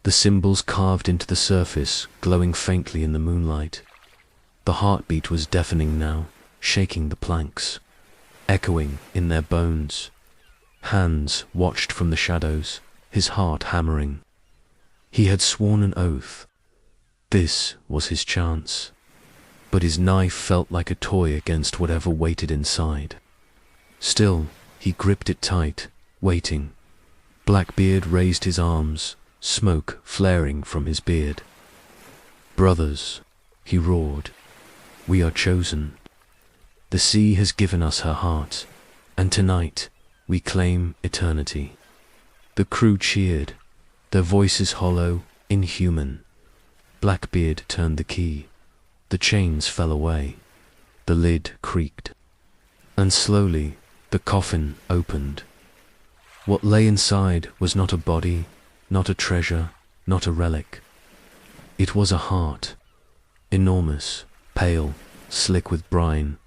the symbols carved into the surface glowing faintly in the moonlight. The heartbeat was deafening now, shaking the planks, echoing in their bones. Hans watched from the shadows, his heart hammering. He had sworn an oath. This was his chance. But his knife felt like a toy against whatever waited inside. Still, he gripped it tight, waiting. Blackbeard raised his arms, smoke flaring from his beard. "Brothers," he roared, "we are chosen. The sea has given us her heart, and tonight we claim eternity." The crew cheered, their voices hollow, inhuman. Blackbeard turned the key. The chains fell away. The lid creaked. And slowly, the coffin opened. What lay inside was not a body, not a treasure, not a relic. It was a heart, enormous, pale, slick with brine,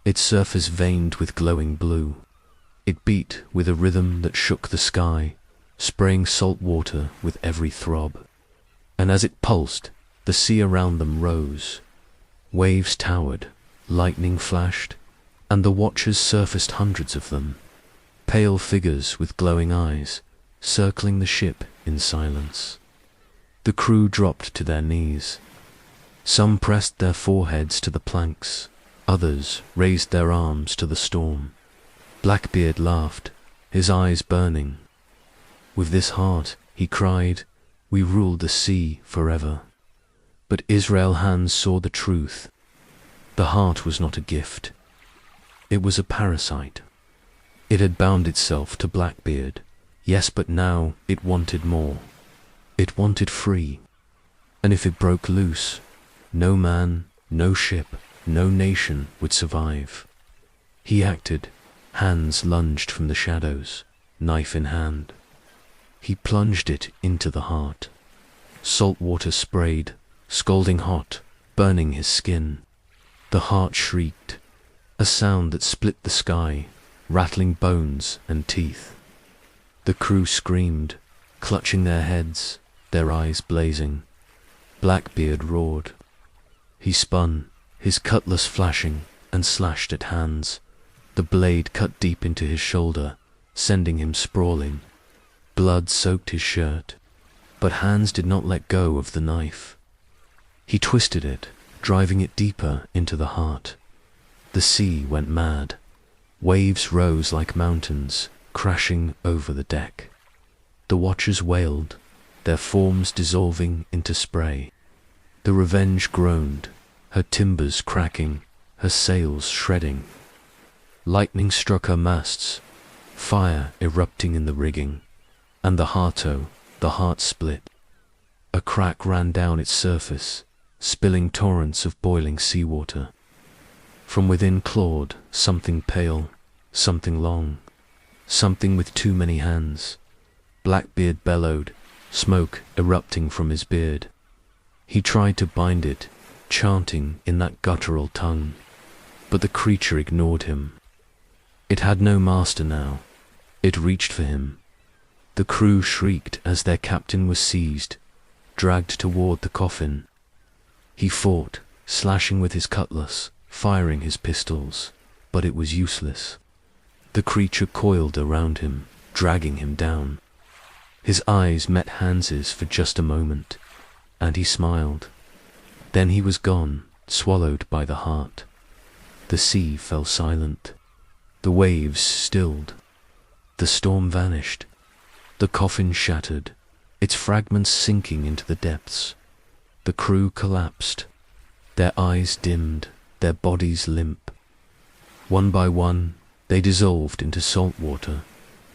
its surface veined with glowing blue. It beat with a rhythm that shook the sky, spraying salt water with every throb. And as it pulsed, the sea around them rose. Waves towered, lightning flashed, and the watchers surfaced, hundreds of them, pale figures with glowing eyes, circling the ship in silence. The crew dropped to their knees. Some pressed their foreheads to the planks, others raised their arms to the storm. Blackbeard laughed, his eyes burning. "With this heart," he cried, "we ruled the sea forever." But Israel Hans saw the truth. The heart was not a gift. It was a parasite. It had bound itself to Blackbeard, yes, but now it wanted more. It wanted free. And if it broke loose, no man, no ship, no nation would survive. He acted. Hans lunged from the shadows, knife in hand. He plunged it into the heart. Salt water sprayed, scalding hot, burning his skin. The heart shrieked, a sound that split the sky, rattling bones and teeth. The crew screamed, clutching their heads, their eyes blazing. Blackbeard roared. He spun, his cutlass flashing, and slashed at Hans. The blade cut deep into his shoulder, sending him sprawling. Blood soaked his shirt, but Hans did not let go of the knife. He twisted it, driving it deeper into the heart. The sea went mad. Waves rose like mountains, crashing over the deck. The watchers wailed, their forms dissolving into spray. The Revenge groaned, her timbers cracking, her sails shredding. Lightning struck her masts, fire erupting in the rigging, and the heart split. A crack ran down its surface, spilling torrents of boiling seawater. From within clawed something pale, something long, something with too many hands. Blackbeard bellowed, smoke erupting from his beard. He tried to bind it, chanting in that guttural tongue, but the creature ignored him. It had no master now. It reached for him. The crew shrieked as their captain was seized, dragged toward the coffin. He fought, slashing with his cutlass, firing his pistols, but it was useless. The creature coiled around him, dragging him down. His eyes met Hans's for just a moment, and he smiled. Then he was gone, swallowed by the heart. The sea fell silent. The waves stilled. The storm vanished. The coffin shattered, its fragments sinking into the depths. The crew collapsed, their eyes dimmed, their bodies limp. One by one, they dissolved into salt water,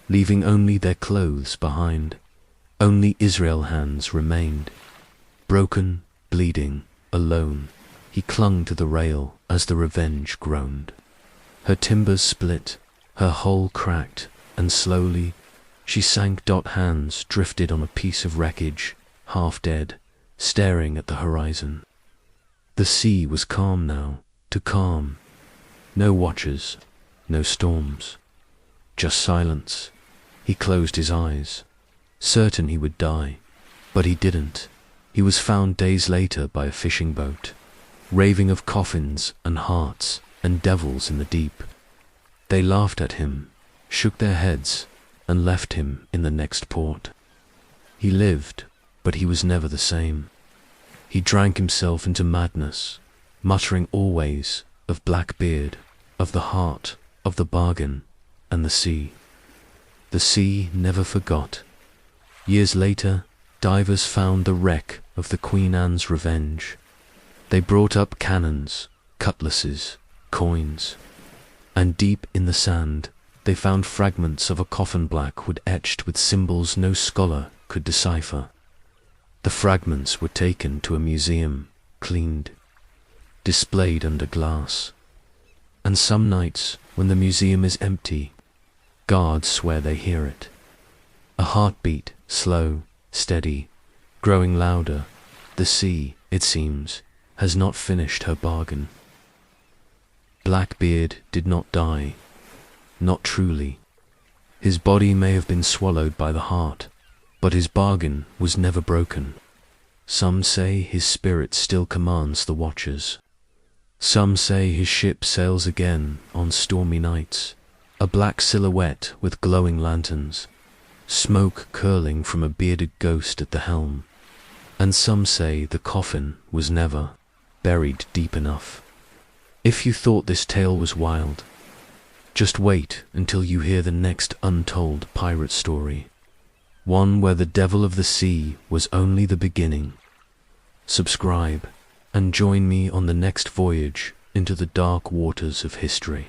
leaving only their clothes behind. Only Israel's hands remained. Broken, bleeding, alone, he clung to the rail as the Revenge groaned. Her timbers split, her hull cracked, and slowly she sank. Hands drifted on a piece of wreckage, half dead, staring at the horizon. The sea was calm now, too calm. No watchers, no storms, just silence. He closed his eyes, certain he would die, but he didn't. He was found days later by a fishing boat, raving of coffins and hearts and devils in the deep. They laughed at him, shook their heads, and left him in the next port. He lived, but he was never the same. He drank himself into madness, muttering always of Blackbeard, of the heart, of the bargain, and the sea. The sea never forgot. Years later, divers found the wreck of the Queen Anne's Revenge. They brought up cannons, cutlasses, coins, and deep in the sand they found fragments of a coffin Blackwood etched with symbols no scholar could decipher. The fragments were taken to a museum, cleaned, displayed under glass. And some nights, when the museum is empty, guards swear they hear it. A heartbeat, slow, steady, growing louder. The sea, it seems, has not finished her bargain. Blackbeard did not die, not truly. His body may have been swallowed by the heart, but his bargain was never broken. Some say his spirit still commands the watchers. Some say his ship sails again on stormy nights, a black silhouette with glowing lanterns, smoke curling from a bearded ghost at the helm. And some say the coffin was never buried deep enough. If you thought this tale was wild, just wait until you hear the next untold pirate story, one where the devil of the sea was only the beginning. Subscribe and join me on the next voyage into the dark waters of history.